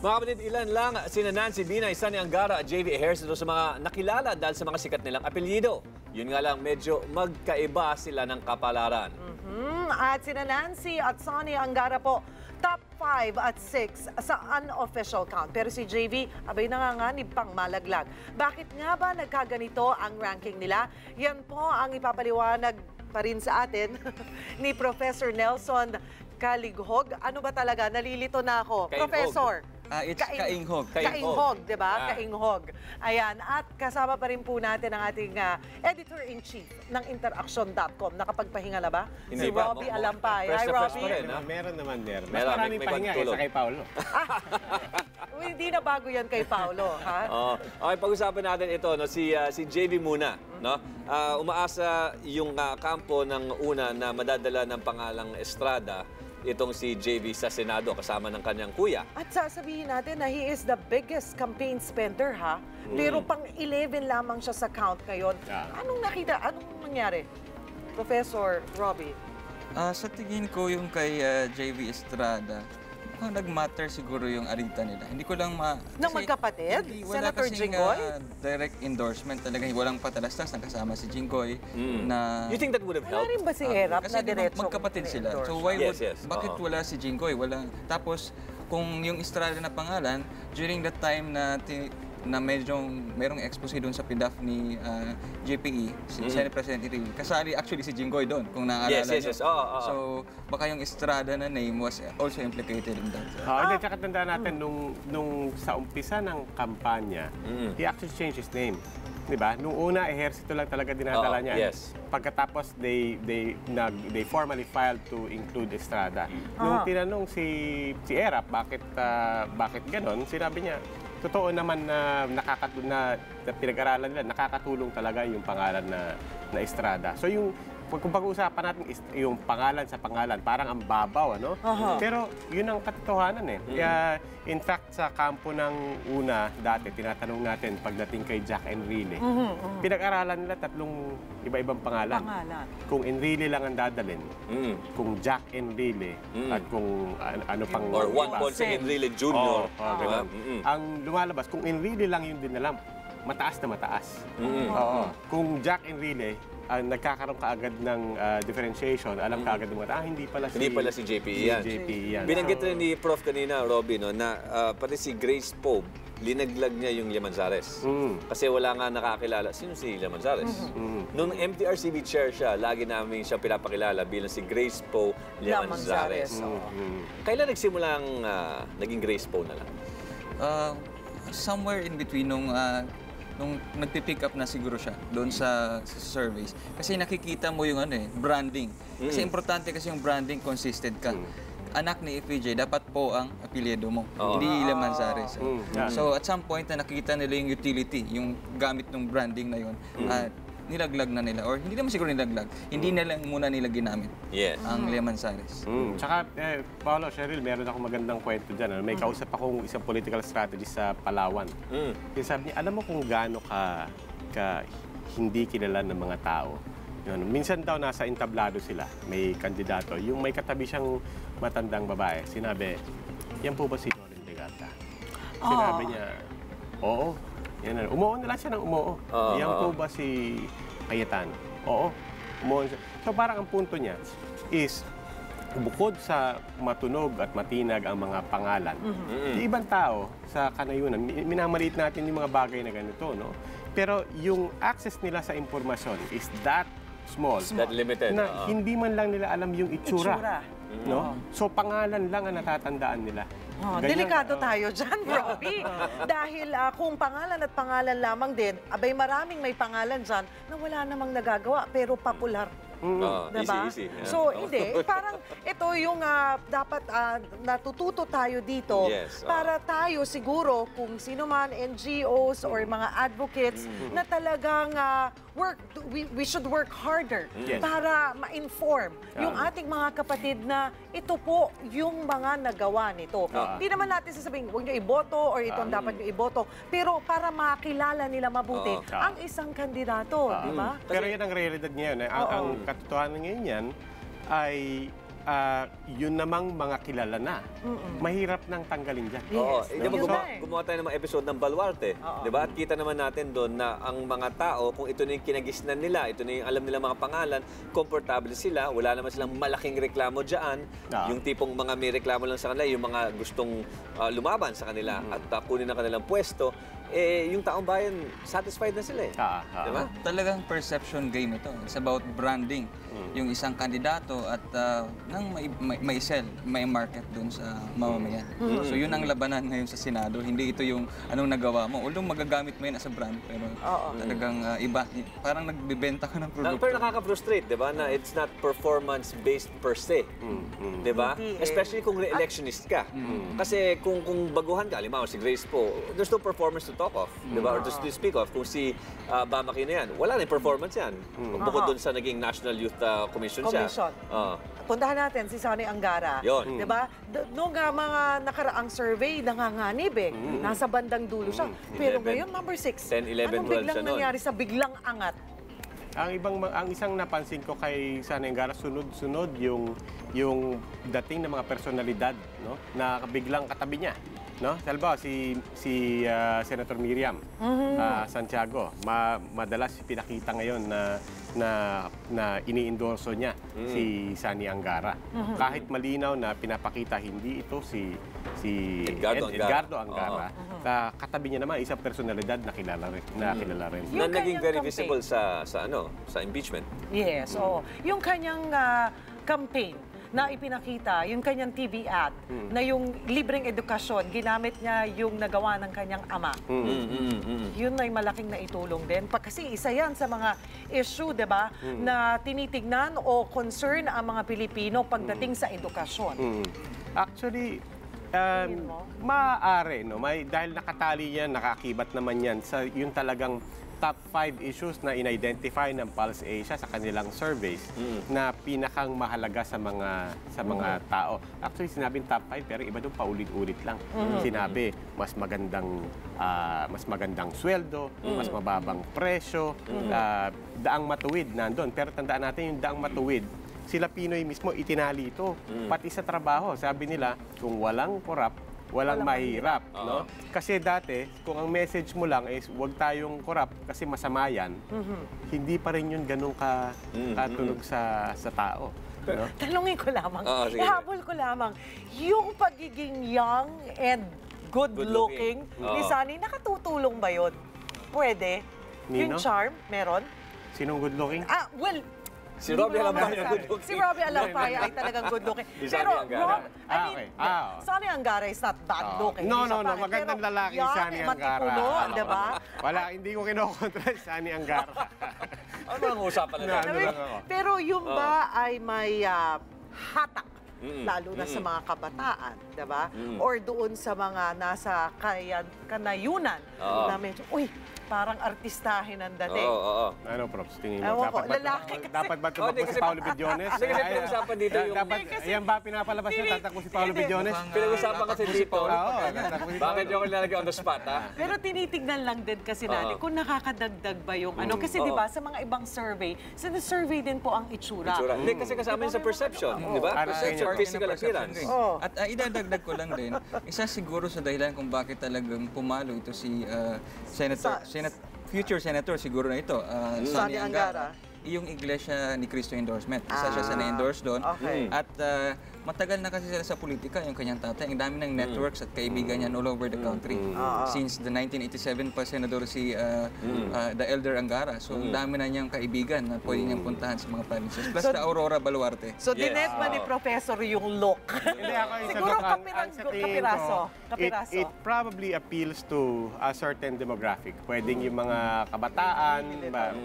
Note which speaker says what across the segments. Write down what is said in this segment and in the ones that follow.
Speaker 1: Mga kapatid, ilan lang sina Nancy Binay, Sunny Angara at JV Ejercito sa mga nakilala dahil sa mga sikat nilang apelyido. Yun nga lang, medyo magkaiba sila ng kapalaran.
Speaker 2: At sina Nancy at Sunny Angara po, top 5 at 6 sa unofficial count. Pero si JV, abay nanganganib pang malaglag. Bakit nga ba nagkaganito ang ranking nila? Yan po ang ipapaliwanag pa rin sa atin ni Professor Nelson Kalighog. Ano ba talaga? Nalilito na ako.
Speaker 1: Kainghog.
Speaker 2: Professor.
Speaker 3: It's Kainghog.
Speaker 2: Kainghog, di ba? Kainghog. Ayan. At kasama pa rin po natin ang ating editor-in-chief ng Interaction.com. Nakapagpahinga na ba?
Speaker 1: Hindi
Speaker 2: Si
Speaker 1: ba?
Speaker 2: Robbie Alampay.
Speaker 1: Fresh
Speaker 2: Hi,
Speaker 1: na fresh
Speaker 2: Robbie.
Speaker 1: pa rin, ha?
Speaker 4: Meron naman. Mas
Speaker 1: Meron,
Speaker 4: maraming
Speaker 1: may
Speaker 4: pahinga
Speaker 1: pagtulog.
Speaker 4: kaysa kay Paolo.
Speaker 2: Hindi na bago yan kay Paolo, ha?
Speaker 1: Okay, pag-usapan natin ito, no? si JV muna. No? Umaasa yung kampo ng una na madadala ng pangalang Estrada, itong si JV sa Senado kasama ng kanyang kuya.
Speaker 2: At sasabihin natin na he is the biggest campaign spender, ha? Pero pang 11 lamang siya sa count ngayon.
Speaker 4: Yeah.
Speaker 2: Anong nakita? Anong nangyari? Professor Robbie.
Speaker 3: Sa tingin ko yung kay JV Estrada, nag-matter siguro yung arita nila. Hindi ko lang
Speaker 2: Nang magkapatid? Senator Jinggoy?
Speaker 3: Direct endorsement talaga. Walang patalastas na kasama si Jinggoy na...
Speaker 1: You think that would have
Speaker 2: Wala
Speaker 1: helped?
Speaker 2: rin ba si Erap
Speaker 3: kasi
Speaker 2: na diretso?
Speaker 3: magkapatid sila. So
Speaker 2: endorse?
Speaker 3: why
Speaker 1: Yes,
Speaker 3: would...
Speaker 1: yes.
Speaker 3: Bakit wala si Jinggoy? Wala. Tapos, kung yung Estrada na pangalan, during the time na merong expose doon sa PDAF ni JPE, si Senate President Iril, kasali actually si Jinggoy doon, kung naaalala
Speaker 1: Yes.
Speaker 3: niyo. So, baka yung Estrada na name was also implicated in that.
Speaker 4: Hindi, tsaka tandaan natin, nung sa umpisa ng kampanya, he actually changed his name. Diba? Nung una, Ejercito lang talaga dinadala niya.
Speaker 1: Yes.
Speaker 4: Pagkatapos, they formally filed to include Estrada. Nung tinanong si Erap, bakit ganon, sinabi niya, totoo naman na pinag-aralan nila, nakakatulong talaga yung pangalan na Estrada. So kung pag-uusapan natin yung pangalan sa pangalan, parang ang babaw, ano? Pero yun ang katotohanan eh. Kaya, in fact, sa kampo ng una, dati, tinatanong natin pagdating kay Jack Enrile, pinag-aralan nila tatlong iba-ibang pangalan. Kung Enrile lang ang dadalhin, kung Jack Enrile, at kung ano pang...
Speaker 1: Or Juan Ponce Enrile Jr.
Speaker 4: Ganun. Ang lumalabas, kung Enrile lang yung dinalam, mataas na mataas. Kung Jack Enrile, nagkakaroon kaagad ng differentiation, alam kaagad ng mga, hindi pala si
Speaker 1: JPE yan.
Speaker 4: yan.
Speaker 1: Binanggit rin ni Prof kanina, Robby, no, na pati si Grace Poe, linaglag niya yung Llamanzares. Kasi wala nga nakakilala. Sino si Llamanzares? Nung MTRCB chair siya, lagi namin siya pinapakilala bilang si Grace Poe Llamanzares. Kailan nagsimulang naging Grace Poe na lang?
Speaker 3: Somewhere in between nung nagpipick up na siguro siya doon sa surveys. Kasi nakikita mo yung branding. Kasi importante kasi yung branding, consistent ka. Anak ni FPJ, dapat po ang apelyido mo, hindi Llamanzares. So at some point na nakita nila yung utility, yung gamit ng branding na yun, nilaglag na nila. Or hindi naman siguro nilaglag, hindi na lang muna nila ginamit ang Llamanzares.
Speaker 4: Tsaka, Paolo, Cheryl, meron akong magandang kwento dyan. May kausap akong isang political strategist sa Palawan. Yung sabi niya, alam mo kung gaano ka hindi kilala ng mga tao. Yun, minsan daw nasa entablado sila, may kandidato. Yung may katabi siyang matandang babae, sinabi, yan po ba si Norin Legarda? Sinabi niya, oo. Yan, umuo na lang siya ng umuo. Yan po ba si Cayetano? Oo. Umuo siya. So parang ang punto niya is, bukod sa matunog at matinag ang mga pangalan, yung ibang tao sa kanayunan, minamaliit natin yung mga bagay na ganito, no? Pero yung access nila sa impormasyon is that small.
Speaker 1: That limited.
Speaker 4: Na hindi man lang nila alam yung itsura. No? So pangalan lang ang natatandaan nila.
Speaker 2: Delikado tayo dyan, Robbie. Dahil kung pangalan at pangalan lamang din, abay maraming may pangalan dyan na wala namang nagagawa pero popular. Diba?
Speaker 1: Easy. Yeah.
Speaker 2: So, hindi. Parang ito yung dapat natututo tayo dito para tayo siguro kung sino man, NGOs or mga advocates na talagang we should work harder para ma-inform yung ating mga kapatid na ito po yung mga nagawa nito. Hindi naman natin sasabihin, huwag nyo iboto or ito ang dapat nyo iboto. Pero para makilala nila mabuti ang isang kandidato, di ba?
Speaker 4: Pero yan ang realidad ngayon. Ang katotohanan ngayon yan ay yun namang mga kilala na, mahirap nang tanggalin dyan.
Speaker 1: Oo,
Speaker 2: Yes,
Speaker 1: di ba
Speaker 2: yun nga
Speaker 1: gumawa tayo ng mga episode ng Baluarte, di ba? At kita naman natin doon na ang mga tao, kung ito na yung kinagisnan nila, ito na yung alam nila mga pangalan, komportable sila, wala naman silang malaking reklamo dyan. Yung tipong mga may reklamo lang sa kanila, yung mga gustong lumaban sa kanila at kunin ang kanilang pwesto, yung taong bayan, satisfied na sila eh. Di ba?
Speaker 3: Talagang perception game ito. It's about branding yung isang kandidato at nang may sell, may market doon sa mamamayan. So yun ang labanan ngayon sa Senado. Hindi ito yung anong nagawa mo. Although magagamit mo yun as a brand, pero talagang iba. Parang nagbibenta ka ng produkto.
Speaker 1: Pero nakaka-frustrate, di ba? Na it's not performance-based per se. Di ba? Especially kung re-electionist ka. Kasi kung baguhan ka, halimbawa si Grace po, there's no performance to talk of. Di ba? Or to speak of. Kung si Bam Aquino yan, wala na yung performance yan. Bukod doon sa naging National Youth Commission siya.
Speaker 2: Puntahan natin si Sonny Angara.
Speaker 1: Yun.
Speaker 2: Diba? Noong mga nakaraang survey, nanganganib eh. Nasa bandang dulo siya. Pero
Speaker 1: 11,
Speaker 2: ngayon, number 6.
Speaker 1: 10, 11, 12
Speaker 2: Anong biglang
Speaker 1: siya nun?
Speaker 2: nangyari sa biglang angat?
Speaker 4: Ang isang napansin ko kay Sonny Angara, sunod-sunod yung dating ng mga personalidad, no, na biglang katabi niya. No? Halimbawa, si Senator Miriam Santiago, madalas pinakita ngayon na ini-endorso niya si Sonny Angara. Kahit malinaw na pinapakita hindi ito si Edgardo Angara. Katabi niya naman isang personalidad na kilala rin.
Speaker 1: Na naging very
Speaker 2: campaign.
Speaker 1: visible sa impeachment.
Speaker 2: Yes, oo. Yung kanyang campaign na ipinakita, yung kanyang TV ad, na yung libreng edukasyon, ginamit niya yung nagawa ng kanyang ama. Yun ay malaking naitulong din. Kasi isa yan sa mga issue, di ba, na tinitignan o concern ang mga Pilipino pagdating sa edukasyon.
Speaker 4: Actually, maaari, no? Dahil nakatali yan, nakakibat naman yan sa yung talagang top 5 issues na in-identify ng Pulse Asia sa kanilang surveys na pinakang mahalaga sa mga tao. Actually, sinabing top 5 pero iba doon paulit-ulit lang. Sinabi, mas magandang sweldo, mas mababang presyo, daang matuwid nandun. Pero tandaan natin yung daang matuwid, sila Pinoy mismo itinali ito. Pati sa trabaho, sabi nila, kung walang korap, walang mahirap, no? Kasi dati, kung ang message mo lang is huwag tayong korap kasi masama yan, hindi pa rin yun ganun katunog sa tao. No?
Speaker 2: Talungin ko lamang, ihabol ko lamang, yung pagiging young and good-looking ni Sonny, nakatutulong ba yun? Pwede?
Speaker 4: Nino?
Speaker 2: Yung charm, meron?
Speaker 4: Sinong good-looking?
Speaker 2: Well,
Speaker 1: Si Robbie Alampaya, good looking.
Speaker 2: Si Robbie Alampaya ay talagang good looking.
Speaker 1: Si Sonny Angara.
Speaker 2: Sonny Angara is not bad looking.
Speaker 4: No, magandang lalaki si Sonny Angara.
Speaker 2: Matikulo, di ba?
Speaker 4: Wala, hindi ko kinokontra si Sonny Angara.
Speaker 1: Ano ang usapan na natin?
Speaker 2: Pero yung ba ay may hatak, lalo na sa mga kabataan, di ba? Or doon sa mga nasa kanayunan na medyo, uy, parang artistahin ang dating.
Speaker 4: Ano, Props? Tingin mo,
Speaker 2: Ewan ko, lalaki kasi.
Speaker 4: dapat ba tumakbo si Paolo Bidiones?
Speaker 1: Kasi pinag-usapan dito yung...
Speaker 4: Ayan ba pinapalabas na tatakbo si Paolo Bidiones?
Speaker 1: Pinag-usapan kasi dito.
Speaker 4: Oo,
Speaker 1: Bakit yung nilalagay on the spot, ha?
Speaker 2: Pero tinitignan lang din kasi natin kung nakakadagdag ba yung ano. Kasi di ba sa mga ibang survey, survey din po ang itsura.
Speaker 1: Hindi, kasi kasama yun sa perception. Di ba? Perception, physical appearance.
Speaker 3: At idadagdag ko lang din, isa siguro sa dahilan kung bakit talagang pumalo ito si future senator siguro na ito, Sonny Angara, yung Iglesia ni Cristo endorsement. Isa siya sa na-endorse doon. At matagal na kasi sila sa politika, yung kanyang tatay. Ang dami ng networks at kaibigan niya all over the country. Since the 1987 pa senador si the Elder Angara. So, ang dami na niyang kaibigan na pwede niyang puntahan sa mga provinces. Plus the Aurora Baluarte.
Speaker 2: So, dinet ba ni Professor yung look?
Speaker 4: Hindi ako yung
Speaker 2: Siguro kapiraso.
Speaker 4: It probably appeals to a certain demographic. Pwedeng yung mga kabataan,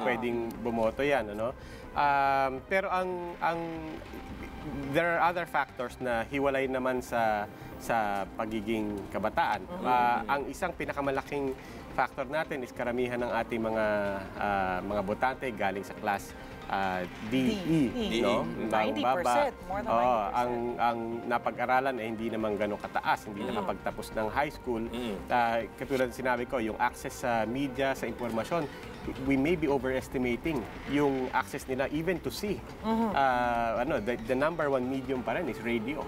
Speaker 4: pwedeng bumoto yan, ano? Pero there are other factors na hiwalay naman sa pagiging kabataan. Ang isang pinakamalaking factor natin is karamihan ng ating mga botante galing sa class
Speaker 2: DE,
Speaker 4: no?
Speaker 2: 90%, more than 90%.
Speaker 4: Ang napag-aralan ay hindi naman gano'ng kataas, hindi nakapagtapos ng high school. Katulad sinabi ko, yung access sa media, sa impormasyon, we may be overestimating yung access nila even to see. The number one medium pa rin is radio.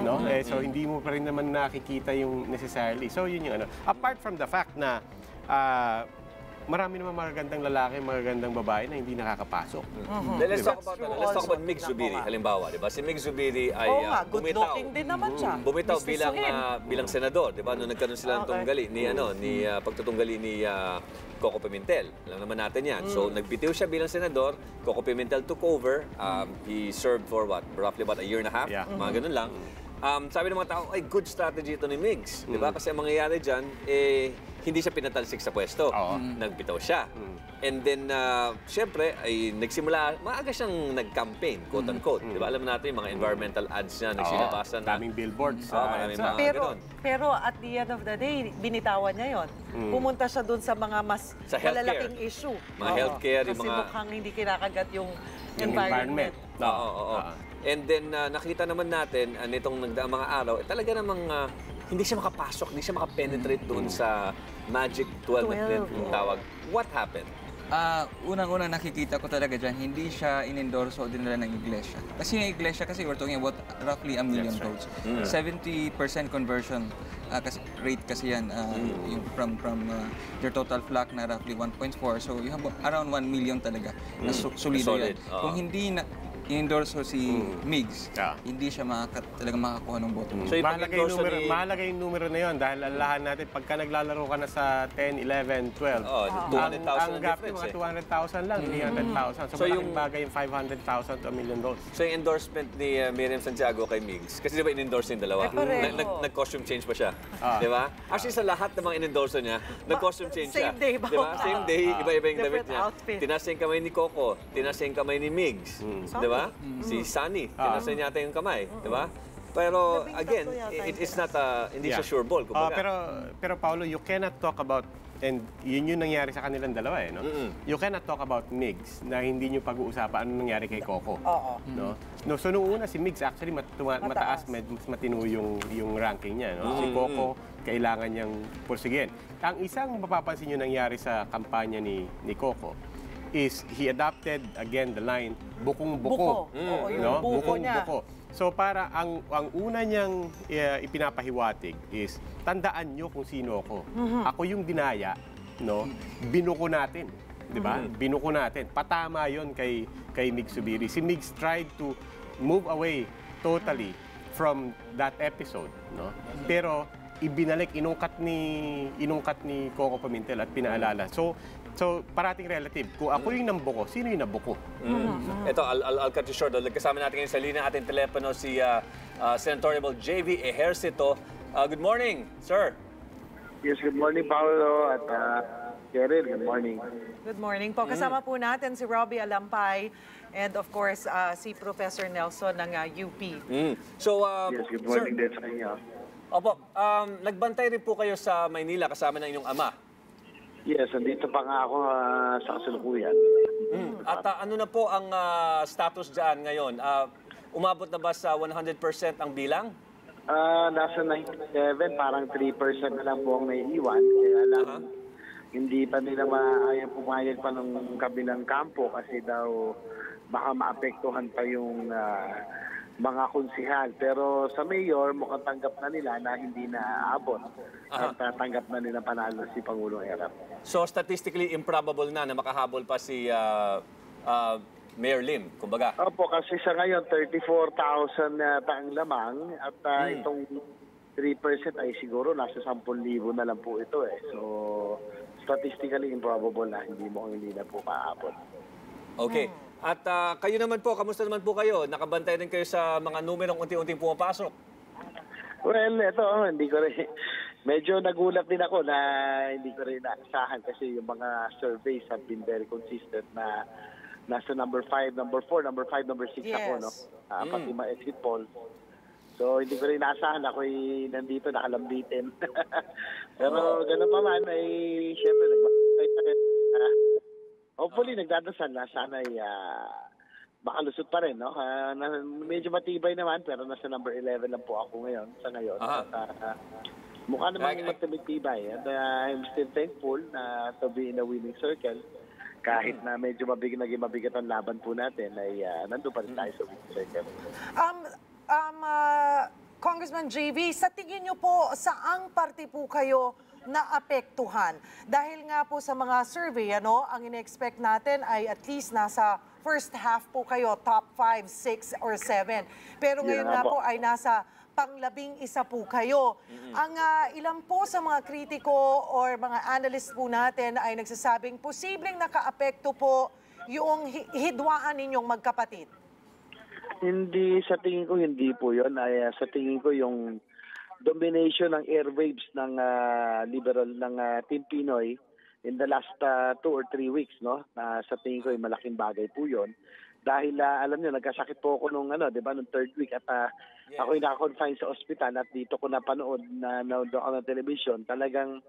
Speaker 4: No? So hindi mo pa rin naman nakikita yung necessarily. So yun yung ano. Apart from the fact na marami naman magagandang lalaki, magagandang babae na hindi nakakapasok.
Speaker 1: Let's talk about Mig Zubiri, halimbawa, di ba? Si Mig Zubiri ay
Speaker 2: good looking din naman siya.
Speaker 1: Bumitaw bilang senador, di ba? Nung nagkaroon sila ng tunggali ni pagtutunggali ni Coco Pimentel. Alam naman natin yan. So nagbitiw siya bilang senador, Coco Pimentel took over. He served for roughly about a year and a half, mga ganun lang. Sabi ng mga tao, ay good strategy ito ni Migs. Di ba? Kasi ang mangyayari dyan, hindi siya pinatalsik sa pwesto. Nagbitaw siya. And then, syempre, ay nagsimula, maaga siyang nag-campaign, quote-unquote. Di ba? Alam natin yung mga environmental ads niya, nagsilabasan na.
Speaker 4: Daming billboards.
Speaker 2: Pero at the end of the day, binitawan niya yon. Pumunta siya dun sa mga mas malalaking issue.
Speaker 1: Mga healthcare,
Speaker 2: kasi mukhang hindi kinakagat yung environment.
Speaker 1: And then, nakita naman natin, nitong nagdaang mga araw, talaga namang hindi siya makapasok, hindi siya makapenetrate doon sa Magic 12 yung tawag. What happened?
Speaker 3: Unang-una nakikita ko talaga dyan, hindi siya in-endorso din nila ng iglesia. Kasi yung iglesia, kasi we're talking about roughly 1 million votes. 70% conversion rate kasi yan, yung from their total flock na roughly 1.4. So you have around 1 million talaga na solido yan. Kung hindi na in-endorso si Migs, hindi siya talagang makakuha ng boto.
Speaker 1: So,
Speaker 4: mahalaga yung numero na yun dahil alalahan natin, pagka naglalaro ka na sa 10, 11, 12,
Speaker 1: 200,000
Speaker 4: ang gap yung mga 200,000 lang, 300,000. So malaking bagay yung 500,000 to 1 million votes.
Speaker 1: So yung endorsement ni Miriam Santiago kay Migs, kasi di ba in-endorse yung dalawa? Nag-costume change pa siya. Di ba? Actually, sa lahat ng mga in-endorse niya, nag-costume change siya.
Speaker 2: Same day ba?
Speaker 1: Di ba? Same day, iba-iba yung damit niya.
Speaker 2: Outfit.
Speaker 1: Tinasa yung kamay ni Coco, tinasa yung kamay ni Migs. Di ba? Si Sunny, tinasa niya yung kamay. Di ba? Pero again, it's not hindi siya sure ball.
Speaker 4: Pero Paolo, you cannot talk about, and yun yung nangyari sa kanilang dalawa no? You cannot talk about Migs na hindi nyo pag-uusapan ano nangyari kay Coco. No? So nung una si Migs actually mataas, mas matino yung ranking niya. No? Si Coco, kailangan niyang pursigin. Ang isang mapapansin nyo nangyari sa kampanya ni Coco is he adopted again the line bukong-buko. No? Bukong-buko. So para ang una niyang ipinapahiwatig is tandaan niyo kung sino ako. Ako yung dinaya, no? Binuko natin, 'di ba? Binuko natin. Patama 'yon kay Mig Zubiri. Si Migs tried to move away totally from that episode, no? Pero ibinalik, inungkat ni Coco Pimentel at pinaalala. So, parating relative. Kung ako yung nambuko, sino yung nabuko?
Speaker 1: Ito, I'll cut you short. Kasama natin ngayon sa linya ating telepono si Senator JV Ejercito. Good morning, sir.
Speaker 5: Yes, good morning, Paolo at Cheryl. Good morning.
Speaker 2: Good morning po. Kasama po natin si Robbie Alampay and of course si Professor Nelson ng UP.
Speaker 1: So,
Speaker 5: yes, good morning din sa inyo.
Speaker 1: Opo, nagbantay rin po kayo sa Maynila kasama ng inyong ama.
Speaker 5: Yes, andito pa nga ako sa kasalukuyan.
Speaker 1: At ano na po ang status dyan ngayon? Umabot na ba sa 100% ang bilang?
Speaker 5: Nasa 97, parang 3% na lang po ang naiiwan. Kaya lang, hindi pa nila ayaw pumayag pa ng kabilang kampo kasi daw baka maapektuhan pa yung mga konsihal. Pero sa mayor, mukhang tanggap na nila na hindi na aabot. At tanggap na nila panalo si Pangulong Erap.
Speaker 1: So statistically improbable na makahabol pa si Mayor Lim, kumbaga?
Speaker 5: Opo, kasi sa ngayon, 34,000 na ang lamang at itong 3% ay siguro nasa 10,000 na lang po ito eh. So, statistically improbable na hindi na po maabot.
Speaker 1: Okay. At kayo naman po, kamusta naman po kayo? Nakabantay rin kayo sa mga numerong unti-unting pumapasok?
Speaker 5: Well, ito, hindi ko rin, medyo nagulat din ako na hindi ko rin naasahan kasi yung mga surveys have been very consistent na nasa number 5, number 4, number 5, number 6 ako, no? Pati mga exit polls. So, hindi ko rin naasahan. Ako'y nandito, nakalambitin. Pero gano'n pa man, ay siyempre, hopefully nagdadasal na sana ay makalusot pa rin, no? Medyo matibay naman, pero nasa number 11 lang po ako ngayon, sa ngayon. At, mukha namang magtibay. And I'm still thankful na to be in a winning circle. Kahit na medyo naging mabigat ang laban po natin, ay nandun pa rin tayo sa winning circle.
Speaker 2: Congressman JV, sa tingin niyo po, saang parte po kayo naapektuhan? Dahil nga po sa mga survey, ang ine-expect natin ay at least nasa first half po kayo, top 5, 6, or 7. Pero ngayon nga po ay nasa pang-11 po kayo. Ang ilan po sa mga kritiko or mga analyst po natin ay nagsasabing posibleng nakaapekto po yung hidwaan ninyong magkapatid.
Speaker 5: Hindi, sa tingin ko hindi po yun. Sa tingin ko yung domination ng airwaves ng liberal ng Team Pinoy in the last 2 or 3 weeks, no? Sa tingin ko ay malaking bagay po yun. Dahil alam niyo, nagkasakit po ako nung 'di ba, nung 3rd week at ako ay naka-confine sa ospital at dito ko napanood na nanood ako ng television. Talagang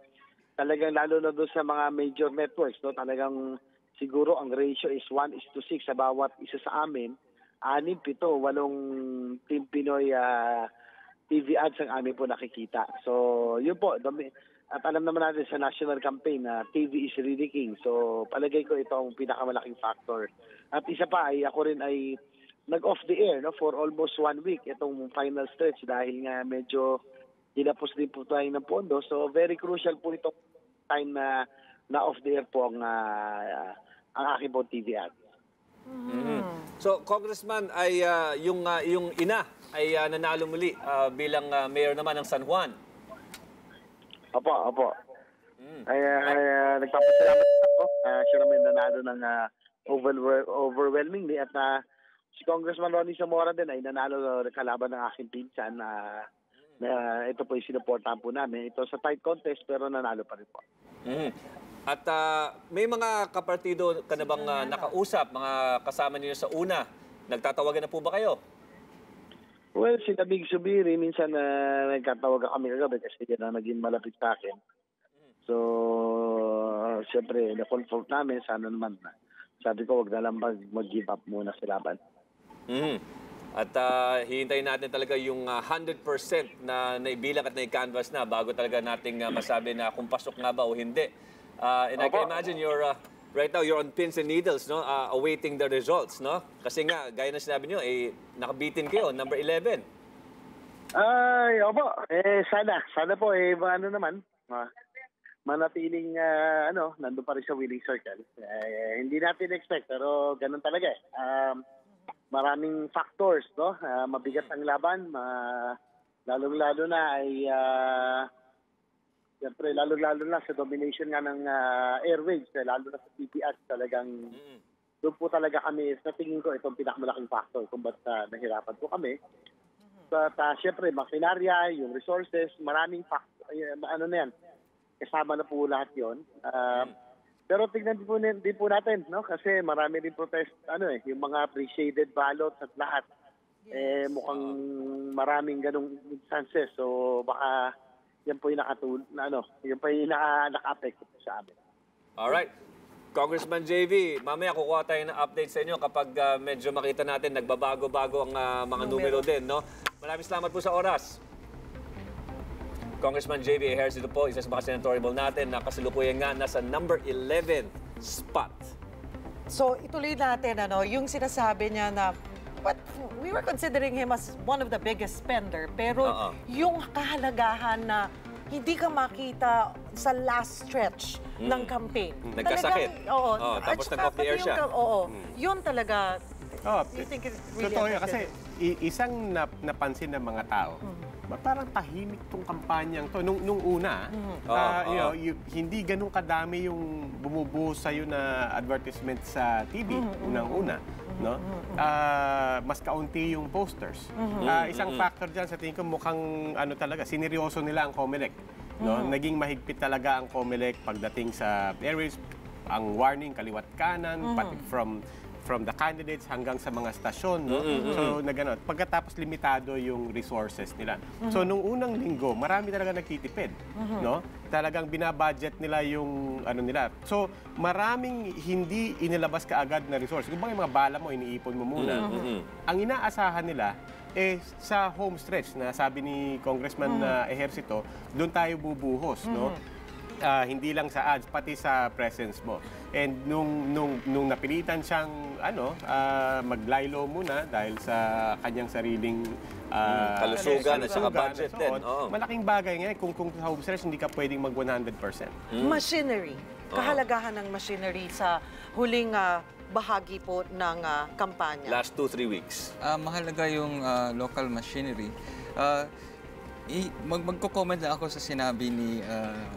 Speaker 5: lalo na doon sa mga major networks, no? Talagang siguro ang ratio is 1:6 sa bawat isa sa amin. 6, 7, 8 Team Pinoy TV ads ang amin po nakikita. So, yun po. At alam naman natin sa national campaign na TV is really king. So, palagay ko ito ang pinakamalaking factor. At isa pa ay ako rin ay nag-off the air, no, for almost 1 week itong final stretch dahil nga medyo hinapos din po tayo ng pondo. So, very crucial po itong time na off the air po ang aking po TV ads.
Speaker 1: So, Congressman, ay yung ina ay nanalo muli bilang mayor naman ng San Juan.
Speaker 5: Opo. Ay nagpapasalamat ako. Siya naman nanalo ng overwhelmingly at si Congressman Ronnie Zamora din ay nanalo kalaban ng aking pinsan na ito po yung sinuportahan po namin. Ito sa tight contest pero nanalo pa rin po.
Speaker 1: At may mga kapartido ka na bang nakausap, mga kasama niyo sa una? Nagtatawagan na po ba kayo?
Speaker 5: Well, si Big Subiri, minsan nagkatawagan kami kagabi kasi yan ang naging malapit sa akin. So, siyempre, na-confront namin, sana naman na. Sabi ko, wag na lang mag-give up muna sa laban.
Speaker 1: At hihintayin natin talaga yung 100% na naibilang at nai-canvas na bago talaga nating masabi na kung pasok nga ba o hindi. And I can imagine right now you're on pins and needles, no? Awaiting the results, no? Kasi nga, gaya na sinabi nyo, nakabitin kayo, number 11.
Speaker 5: Ay, opo. Sana po, naman, manatiling, nandun pa rin sa winning circle. Hindi natin expect, pero ganun talaga maraming factors, no? Mabigat ang laban, lalong-lalo na ay siyempre, lalo-lalo na sa domination nga ng airwaves, lalo na sa PPS, talagang doon po talaga kami, sa tingin ko, itong pinakamalaking factor kung ba't nahirapan po kami. But siyempre, makinarya, yung resources, maraming factor, kasama na po lahat yun. Pero tignan din po natin, no? Kasi marami rin protest, yung mga pre-shaded ballots at lahat. Mukhang maraming ganong instances. So baka yan po yung yung po yung naka-affect sa amin.
Speaker 1: Alright. Congressman JV, mamaya kukuha tayo ng update sa inyo kapag medyo makita natin nagbabago-bago ang mga numero din, no? Maraming salamat po sa oras. Congressman JV Ejercito ito po, isa sa mga senatorial natin na kasalukuyan nga nasa number 11 spot.
Speaker 2: So ituloy natin yung sinasabi niya na we were considering him as one of the biggest spender, pero yung kahalagahan na hindi ka makita sa last stretch ng campaign.
Speaker 1: Nagkasakit. Tapos nag-off the air siya.
Speaker 2: Yun talaga. You think it's really
Speaker 4: totoo kasi isang napansin ng mga tao, parang tahimik tong kampanyang to. Nung una, hindi ganun kadami yung bumubuo sa'yo na advertisement sa TV, unang-una. No? Mas kaunti yung posters. Isang factor dyan, sa tingin ko mukhang talaga, sineryoso nila ang COMELEC. No? Naging mahigpit talaga ang COMELEC pagdating sa airwaves, ang warning kaliwat kanan, pati from from the candidates hanggang sa mga stasyon, no? So, nagano, pagkatapos limitado yung resources nila. So, nung unang linggo, marami talaga nagtitipid, no? Talagang binabudget nila yung ano nila. So, maraming hindi inilabas kaagad na resource. Kung yung mga bala mo, iniipon mo muna. Ang inaasahan nila, sa home stretch na sabi ni Congressman Ejercito, doon tayo bubuhos, no? Hindi lang sa ads, pati sa presence mo. And nung napilitan siyang maglaylo muna dahil sa kanyang sariling
Speaker 1: kalusugan at saka budget din.
Speaker 4: Malaking bagay nga kung sa home stretch hindi ka pwedeng mag 100%.
Speaker 2: Machinery. Kahalagahan ng machinery sa huling bahagi po ng kampanya.
Speaker 1: Last 2-3 weeks.
Speaker 3: Mahalaga yung local machinery. Magko-comment lang ako sa sinabi ni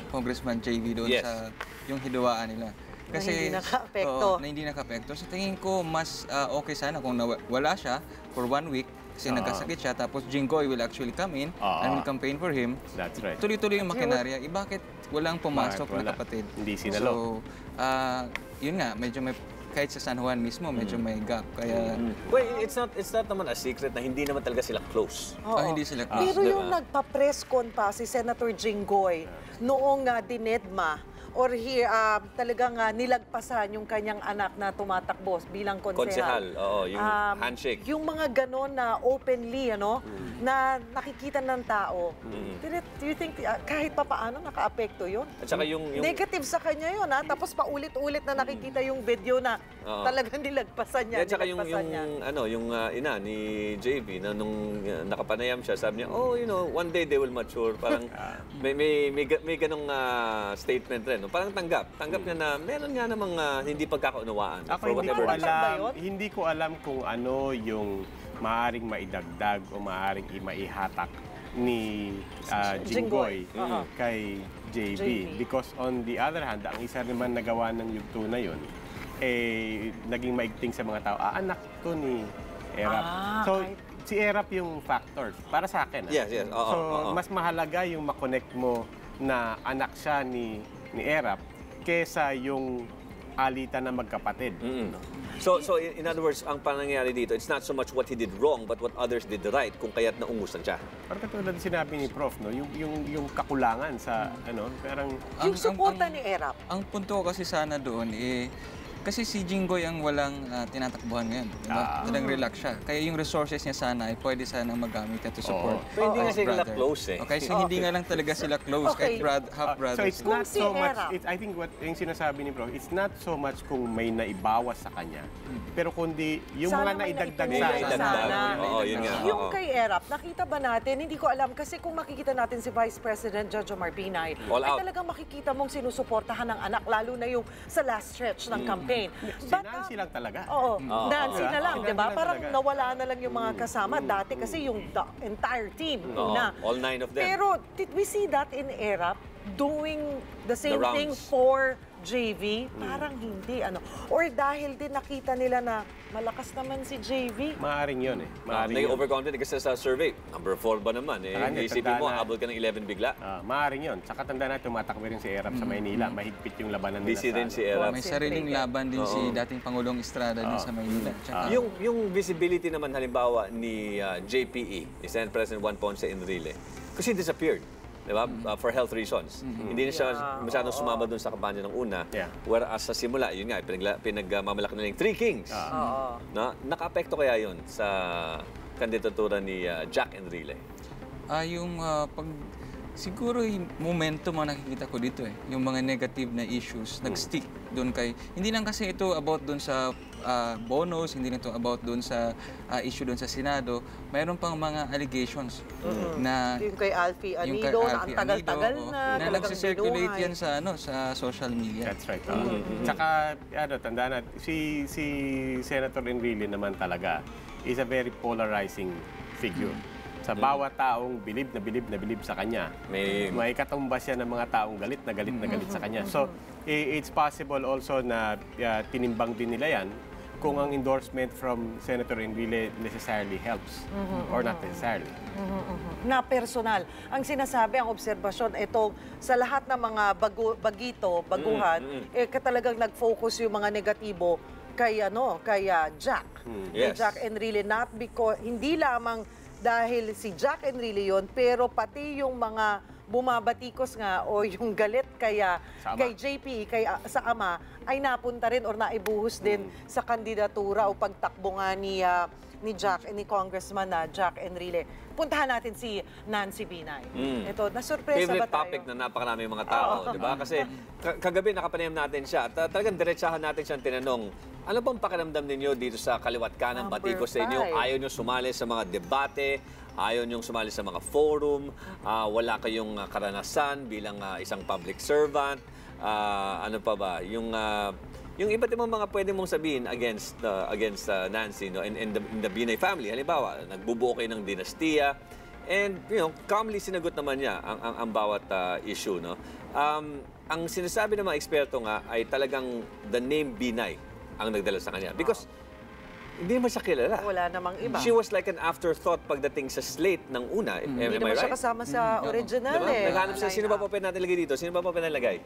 Speaker 3: Congressman JV doon sa yung hiduaan nila. Kasi
Speaker 2: na hindi naka-apekto.
Speaker 3: Na hindi naka-apekto. Sa tingin ko, mas okay sana kung wala siya for 1 week kasi nagkasakit siya. Tapos Jinggoy will actually come in and will campaign for him.
Speaker 4: That's right.
Speaker 3: Tuloy-tuloy yung makinarya. Bakit walang pumasok na kapatid?
Speaker 4: Hindi sinalo.
Speaker 3: So, yun nga, medyo may kahit sa San Juan mismo, medyo may gap. Kaya...
Speaker 1: Well, it's not naman a secret na hindi naman talaga sila close.
Speaker 3: hindi sila close.
Speaker 2: Pero yung nagpa-press con pa si Senator Jinggoy noong dinedma or talagang nilagpasan yung kanyang anak na tumatakbo bilang konsehal.
Speaker 1: Yung handshake.
Speaker 2: Yung mga ganon na openly, na nakikita ng tao. Do you think kahit pa paano naka-apekto yun?
Speaker 1: At saka yung...
Speaker 2: Negative sa kanya yun, tapos paulit-ulit na nakikita yung video na talagang nilagpasan niya.
Speaker 1: At saka yung ina ni JB na nung nakapanayam siya, sabi niya, one day they will mature. Parang may ganong statement rin. Parang tanggap niya na meron nga namang hindi pagkakaunawaan.
Speaker 4: Ako hindi ko alam kung ano yung maaaring maidagdag o maaaring maihatak ni Jinggoy kay JB. Because on the other hand, ang isa naman nagawa ng yugto na yun, naging maigting sa mga tao. Anak to ni Erap. So, si Erap yung factor. Para sa akin.
Speaker 1: Yes.
Speaker 4: Mas mahalaga yung makonect mo na anak siya ni Erap kesa yung alitan na magkapatid.
Speaker 1: So in other words, ang panangyayari dito, it's not so much what he did wrong, but what others did right, kung kaya't naungusan siya.
Speaker 4: Parang katulad sinabi ni Prof, no? Yung kakulangan sa, parang...
Speaker 2: Yung suporta ni Erap.
Speaker 3: Ang punto ko kasi sana doon, kasi si Jinggoy ang walang tinatakbuhan ngayon. Diba? Talagang relax siya. Kaya yung resources niya sana ay pwede sana magamit to support.
Speaker 1: Pero hindi nga sila close
Speaker 3: Okay, so hindi nga lang talaga sila close kahit half-brothers.
Speaker 4: So it's not so much, I think what yung sinasabi ni Prof, it's not so much kung may naibawas sa kanya, pero kundi yung
Speaker 2: sana
Speaker 4: mga naidagdag
Speaker 2: sana.
Speaker 1: Yun nga.
Speaker 2: Yung kay Erap, nakita ba natin? Hindi ko alam. Kasi kung makikita natin si Vice President Jojo Marbinay, ay talagang makikita mong sinusuportahan ng anak, lalo na yung sa last stretch ng campaign.
Speaker 4: Si Nancy lang talaga.
Speaker 2: Oo, Nancy na lang, di ba? Parang
Speaker 4: talaga.
Speaker 2: nawala na lang yung mga kasama. Dati kasi yung the entire team.
Speaker 1: All 9 of them.
Speaker 2: Pero did we see that in Erap doing the same
Speaker 1: The
Speaker 2: thing
Speaker 1: rounds.
Speaker 2: for JV? Parang hindi. Or dahil din nakita nila na malakas naman si JV?
Speaker 4: Maaring yun Maaring yun.
Speaker 1: Nag-overconfident kasi sa survey. Number 4 ba naman? Isipin mo, abot ka ng 11 bigla.
Speaker 4: Maaring yun. Saka tanda na, tumatakbo rin si Erap sa Maynila. Mahigpit yung labanan nila.
Speaker 1: Busy rin si Erap.
Speaker 3: May sariling laban din si dating Pangulong Estrada din sa Maynila.
Speaker 1: Yung visibility naman halimbawa ni JPE, ni Senate President Juan Ponce Enrile, kasi disappeared. Diba? For health reasons. Hindi na siya masyadong sumama doon sa kampanya ng una. Whereas sa simula, yun nga, pinagmamalaki na yung Three Kings. Naka-apekto kaya yun sa kandidatura ni Jack Enrile?
Speaker 3: Siguro yung momentum ang nakikita ko dito yung mga negative na issues, nag-stick doon kay, hindi lang kasi ito about doon sa bonus, hindi lang ito about doon sa issue doon sa Senado, mayroon pang mga allegations na
Speaker 2: Yung kay Alfie Anido, na ang tagal-tagal na
Speaker 3: nagsisirculate yan sa social media.
Speaker 4: That's right. Tsaka, tandaan natin, si Senator Enrile naman talaga is a very polarizing figure. Sa bawat taong bilib sa kanya, may katumbas siya ng mga taong galit na galit sa kanya. So, it's possible also na tinimbang din nila yan kung ang endorsement from Senator Enrile necessarily helps or not necessarily.
Speaker 2: Na personal. Ang sinasabi, ang obserbasyon, ito sa lahat ng mga baguhan, talagang nag-focus yung mga negatibo kay Jack. Kay
Speaker 1: Yes.
Speaker 2: Jack Enrile, not because hindi lamang dahil si Jack Enrile yon, pero pati yung mga bumabatikos nga o yung galit kay JP, sa ama, ay napunta rin or naibuhos din sa kandidatura o pagtakbo nga ni Jack, ni Congressman Jack Enrile. Puntahan natin si Nancy Binay. Ito, nasurpresa
Speaker 1: Favorite
Speaker 2: ba tayo?
Speaker 1: topic na napakarami mga tao, di ba? Kasi kagabi nakapanayam natin siya at talagang diretsahan natin siyang tinanong, ano bang pakiramdam ninyo dito sa kaliwat kanan batikos sa inyo?
Speaker 2: 5.
Speaker 1: Ayaw nyo sumali sa mga debate, ayaw nyo sumali sa mga forum, wala kayong karanasan bilang isang public servant, ano pa ba? Yung iba't ibang mga pwede mong sabihin against Nancy, no, in the Binay family. Halimbawa, nagbubuo kayo ng dinastiya, and calmly sinagot naman niya ang bawat issue, no. Ang sinasabi ng mga eksperto nga ay talagang the name Binay ang nagdala sa kanya because hindi naman siya kilala.
Speaker 2: Wala namang iba.
Speaker 1: She was like an afterthought pagdating sa slate ng una.
Speaker 2: Hindi
Speaker 1: Am I
Speaker 2: naman siya
Speaker 1: right?
Speaker 2: kasama sa original
Speaker 1: Diba?
Speaker 2: eh.
Speaker 1: Naghanap siya, sino ba pa pwede natin lagay dito? Sino ba pa pwede nalagay?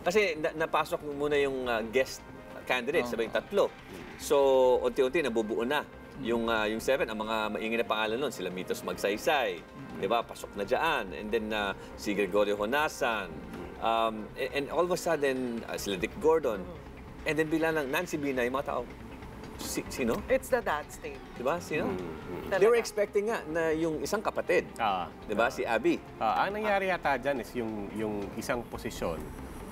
Speaker 1: Kasi napasok muna yung guest candidates, sabay tatlo. So, unti-unti nabubuo na. Yung 7, ang mga maingin na pangalan nun, sila Mitos Magsaysay, di ba? Pasok na dyan. And then si Gregorio Honasan. And all of a sudden, sila Dick Gordon. And then bila ng Nancy Binay, mga tao, sino?
Speaker 2: It's the dad state.
Speaker 1: Di ba? Sino?
Speaker 2: Talaga.
Speaker 1: They were expecting nga na yung isang kapatid. Di ba? Si Abby.
Speaker 4: Ang nangyari yata dyan is yung isang posisyon,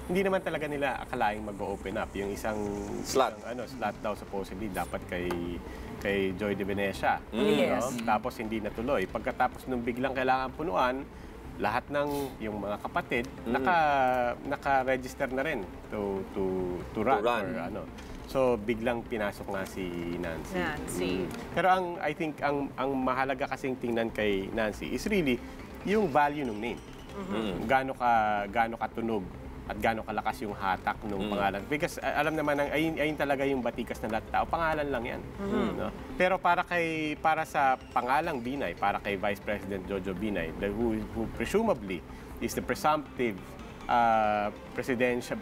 Speaker 4: hindi naman talaga nila akalaing mag-open up. Yung isang
Speaker 1: Slot.
Speaker 4: slot daw supposedly dapat kay Joy De Venecia.
Speaker 2: Yes.
Speaker 4: Tapos hindi natuloy. Pagkatapos nung biglang kailangan punuan, lahat ng yung mga kapatid naka-register na rin to run. Or, so biglang pinasok nga si Nancy. Pero I think ang mahalaga kasing tingnan kay Nancy is really yung value ng name. Gaano ka tunog at gaano kalakas yung hatak ng pangalan. Because alam naman ayun talaga yung batikas ng lahat tao. Pangalan lang yan. No? Pero para sa pangalang Binay, para kay Vice President Jojo Binay, who presumably is the presumptive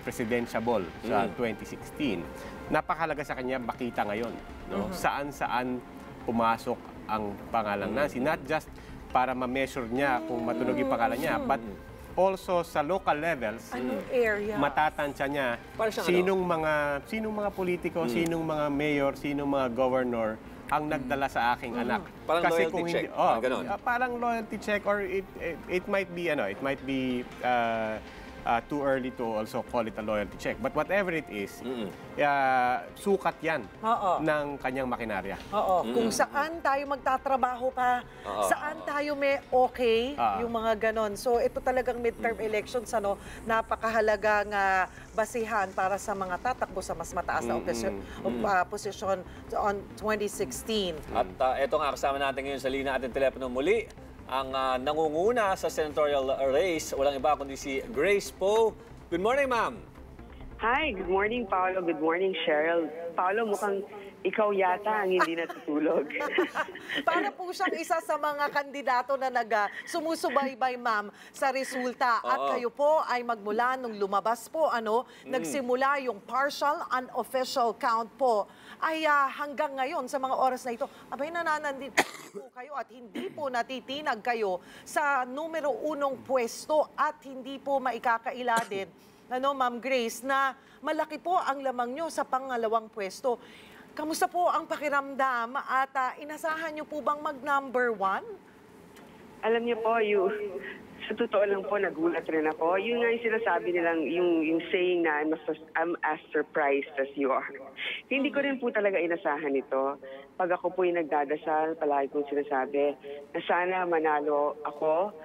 Speaker 4: presidentiable sa 2016, napakahalaga sa kanya makita ngayon. No? Saan-saan pumasok ang pangalang Nancy. Not just para ma-measure niya kung matunog yung pangalan niya, but also sa local levels,
Speaker 2: Anong area?
Speaker 4: matatansya niya
Speaker 1: Para siyang
Speaker 4: sinong mga politiko, sinong mga mayor, sinong mga governor ang nagdala sa aking anak.
Speaker 1: Parang loyalty check, parang ganon.
Speaker 4: Parang loyalty check, or it might be too early to also call it a loyalty check. But whatever it is, sukat yan ng kanyang makinarya.
Speaker 2: Kung saan tayo magtatrabaho pa, saan tayo may okay, yung mga ganon. So ito talagang midterm elections, napakahalagang basihan para sa mga tatakbo sa mas mataas na posisyon on 2016.
Speaker 1: At ito nga kasama natin ngayon sa linya ating telepono muli. Ang nangunguna sa senatorial race, walang iba kundi si Grace Poe. Good morning, ma'am.
Speaker 6: Hi, good morning, Paolo. Good morning, Cheryl. Paolo, mukhang ikaw yata ang hindi natutulog.
Speaker 2: Para po siyang isa sa mga kandidato na sumusubaybay, ma'am, sa resulta. At kayo po ay magmula nung lumabas po, nagsimula yung partial unofficial count po, ay hanggang ngayon sa mga oras na ito, abay nananandito po kayo at hindi po natitinag kayo sa numero 1 pwesto at hindi po maikakaila din, Ma'am Grace, na malaki po ang lamang nyo sa pangalawang pwesto. Kamusta po ang pakiramdam at inasahan nyo po bang mag-number 1?
Speaker 6: Alam niyo po, sa totoo lang po, nagulat rin ako. Yun nga yung sinasabi nilang, yung saying na I'm as surprised as you are. Hindi ko rin po talaga inasahan ito. Pag ako po yung nagdadasal, palagi kong sinasabi na sana manalo ako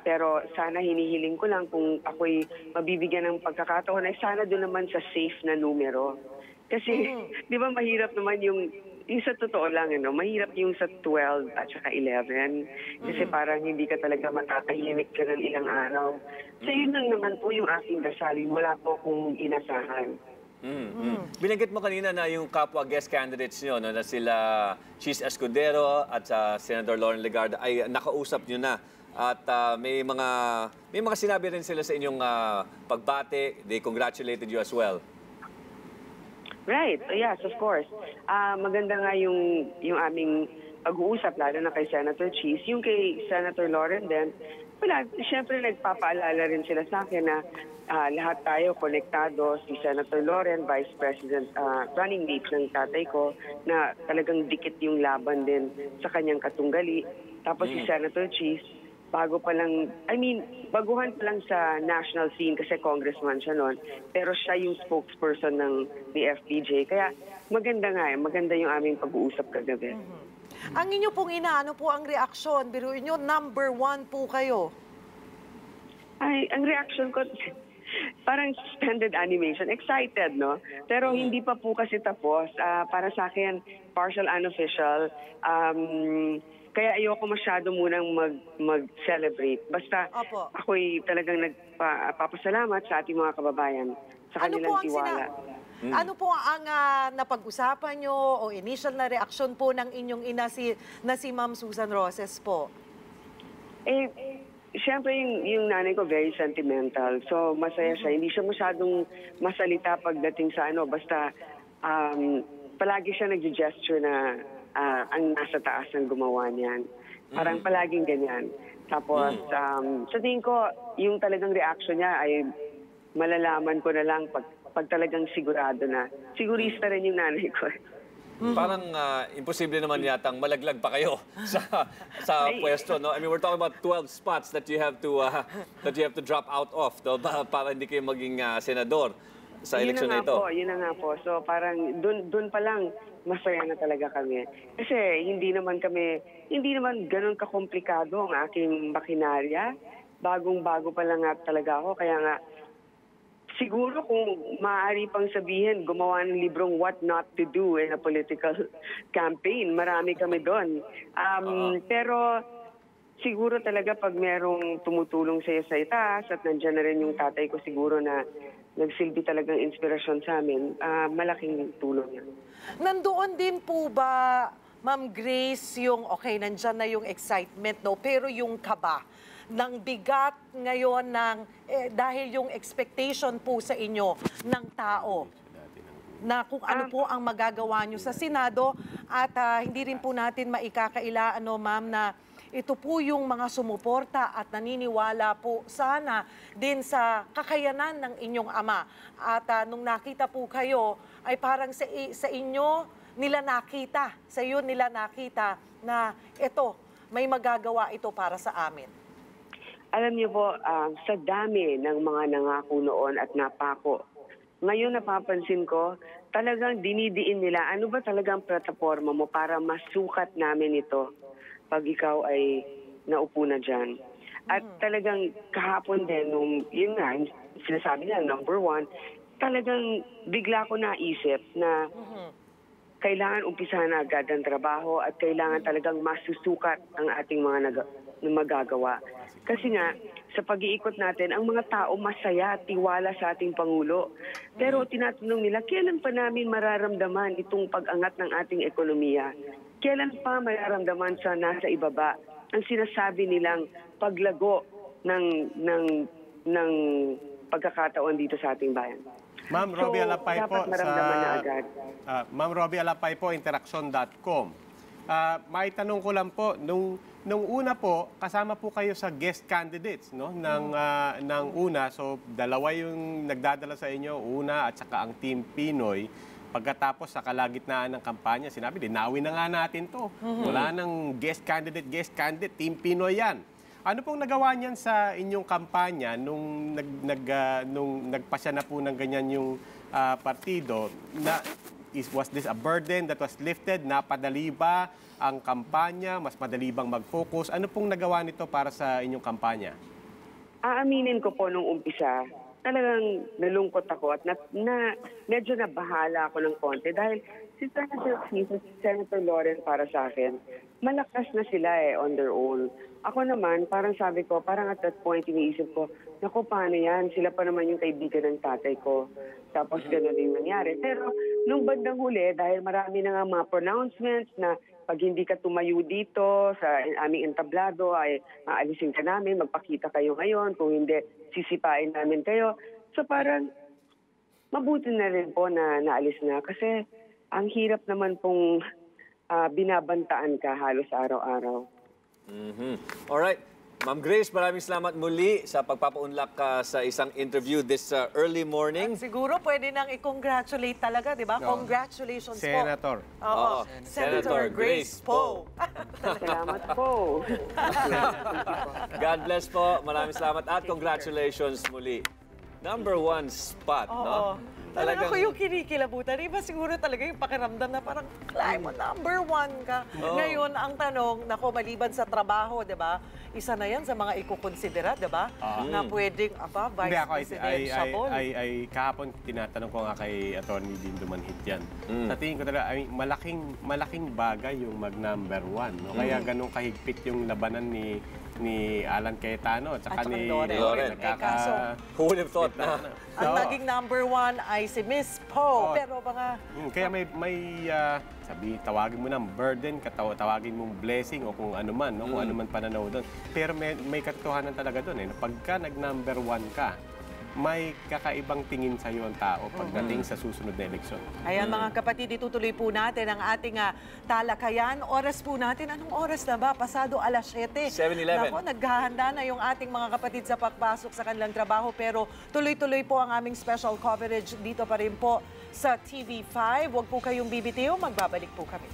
Speaker 6: pero sana hinihiling ko lang kung ako'y mabibigyan ng pagkakataon ay sana doon naman sa safe na numero. Kasi, di ba mahirap naman yung sa totoo lang, mahirap yung sa 12 at saka 11. Kasi parang hindi ka talaga matatahimik ka ng ilang araw. So yun lang naman po yung aking dasalin. Wala po akong inasahan.
Speaker 1: Binanggit mo kanina na yung kapwa guest candidates nyo, na sila Chis Escudero at Senator Lauren Legarda ay nakausap nyo na. At may mga sinabi rin sila sa inyong pagbate. They congratulated you as well.
Speaker 6: Right. Yes, of course. Maganda nga yung aming pag-uusap, lalo na kay Senator Cheese. Yung kay Senator Lauren din, wala, siyempre nagpapaalala rin sila sa akin na lahat tayo konektado. Si Senator Lauren, Vice President, running mate ng tatay ko, na talagang dikit yung laban din sa kanyang katunggali. Tapos si Senator Cheese, bago pa lang, baguhan pa lang sa national scene kasi congressman siya noon, pero siya yung spokesperson ni FPJ. Kaya maganda maganda yung aming pag-uusap kagabi.
Speaker 2: Ang inyo pong ano po ang reaksyon? Biruin nyo, number 1 po kayo.
Speaker 6: Ay, ang reaction ko, parang suspended animation. Excited, no? Pero hindi pa po kasi tapos. Para sa akin, partial unofficial. Kaya ayoko masyado munang mag-celebrate. Basta ako'y talagang nagpapasalamat sa ating mga kababayan sa kanilang tiwala.
Speaker 2: Ano po ang napag-usapan nyo o initial na reaksyon po ng inyong ina na si Ma'am Susan Roses po?
Speaker 6: Siyempre yung nanay ko very sentimental. So masaya siya. Hindi siya masyadong masalita pagdating sa basta palagi siya nag-gesture na ang nasa taas ng gumawa niyan. Parang palaging ganyan. Tapos sa tingin ko, yung talagang reaction niya ay malalaman ko na lang pag talagang sigurado na. Sigurista rin yung nanay ko.
Speaker 1: Parang imposible naman yatang malaglag pa kayo sa pwesto, no? I mean, we're talking about 12 spots that you have to drop out of, no? Para hindi kayo maging senador sa eleksyon na ito.
Speaker 6: Yun na nga po. So parang dun pa lang masaya na talaga kami. Kasi hindi naman ganun kakomplikado ang aking makinarya. Bagong-bago pa lang nga talaga ako. Kaya nga, siguro kung maaari pang sabihin, gumawa ng librong What Not to Do in a Political Campaign. Marami kami doon. Pero siguro talaga pag merong tumutulong sa itaas at nandiyan na rin yung tatay ko siguro na nagsilbi talagang inspirasyon sa amin, malaking tulong yan.
Speaker 2: Nandoon din po ba, Ma'am Grace, yung nandyan na yung excitement, no? Pero yung kaba ng bigat ngayon dahil yung expectation po sa inyo ng tao na kung ano po ang magagawa nyo sa Senado at hindi rin po natin maikakaila, ma'am, na ito po yung mga sumuporta at naniniwala po sana din sa kakayanan ng inyong ama. At nung nakita po kayo, ay parang sa inyo nila nakita, sa iyo nila nakita na ito, may magagawa ito para sa amin.
Speaker 6: Alam niyo po, sa dami ng mga nangako noon at napako, ngayon napapansin ko, talagang dinidiin nila, ano ba talagang plataforma mo para masukat namin ito pag ikaw ay naupo na dyan. At talagang kahapon din, yun nga, sinasabi nila, number 1, talagang bigla ko naisip na kailangan umpisahan na agad ang trabaho at kailangan talagang masusukat ang ating mga magagawa. Kasi nga, sa pag-iikot natin, ang mga tao masaya at tiwala sa ating Pangulo. Pero tinatanong nila, kailan pa namin mararamdaman itong pag-angat ng ating ekonomiya? Kailan pa mararamdaman sa nasa ibaba ang sinasabi nilang paglago ng pagkakataon dito sa ating bayan?
Speaker 4: Ma'am Robbie Alapay po
Speaker 6: Ma'am
Speaker 4: Robbie Alapay po, interaction.com. Maitanong ko lang po, nung una po, kasama po kayo sa guest candidates, no? ng una. So, dalawa yung nagdadala sa inyo, una at saka ang Team Pinoy. Pagkatapos sa kalagitnaan ng kampanya, sinabi, linawin na nga natin to. Wala nang guest candidate, Team Pinoy yan. Ano pong nagawa niyan sa inyong kampanya nung nagpasya na po ng ganyan yung partido? Was this a burden that was lifted? Napadali ba ang kampanya? Mas madali bang mag-focus? Ano pong nagawa nito para sa inyong kampanya?
Speaker 6: Aaminin ko po nung umpisa, talagang nalungkot ako at medyo nabahala ako ng konti dahil si Senator Lauren para sa akin, malakas na sila on their own. Ako naman, parang sabi ko, parang at that point iniisip ko, naku, paano yan? Sila pa naman yung kaibigan ng tatay ko. Tapos gano'n din nangyari. Pero nung bandang huli, dahil marami na nga mga pronouncements na pag hindi ka tumayo dito sa aming entablado ay aalisin ka namin, magpakita kayo ngayon. Kung hindi, sisipain namin kayo. So parang mabuti na rin po na naalis na. Kasi ang hirap naman pong binabantaan ka halos araw-araw.
Speaker 1: Alright. Ma'am Grace, maraming salamat muli sa pagpapaunlak ka sa isang interview this early morning.
Speaker 2: Siguro pwede nang i-congratulate talaga, di ba? Congratulations
Speaker 4: Senator.
Speaker 2: po. Oo. Senator Grace Poe.
Speaker 6: Salamat po.
Speaker 1: God bless po. Maraming salamat at congratulations muli. Number 1 spot, no?
Speaker 2: Talagang ako yung kinikilabutan. Iba siguro talaga yung pakiramdam na parang, kalay mo, number 1 ka. Ngayon, ang tanong, nako, maliban sa trabaho, di ba? Isa na yan sa mga ikukonsidera, di ba? Na pwedeng, vice presidential.
Speaker 4: Kahapon, tinatanong ko nga kay Atty. Dindo Manhit yan. Sa tingin ko talaga, malaking bagay yung mag-number 1. No? Kaya ganun kahigpit yung labanan ni Alan Cayetano at saka ni
Speaker 1: Loren. Who would have thought na?
Speaker 2: Ang naging number 1 ay si Miss Poe. Pero mga...
Speaker 4: Kaya tawagin mo ng burden, tawagin mong blessing o kung ano man, no? Kung ano man pananaw doon. Pero may katotohanan talaga doon. Pagka nag-number 1 ka, may kakaibang tingin sa iyo ang tao pagdating sa susunod na eleksyon.
Speaker 2: Ayan mga kapatid, itutuloy po natin ang ating talakayan. Oras po natin, anong oras na ba? Pasado alas 7.
Speaker 1: 7:11.
Speaker 2: Nako, naghahanda na yung ating mga kapatid sa pagpasok sa kanilang trabaho. Pero tuloy-tuloy po ang aming special coverage dito pa rin po sa TV5. Huwag po kayong bibitiw, magbabalik po kami.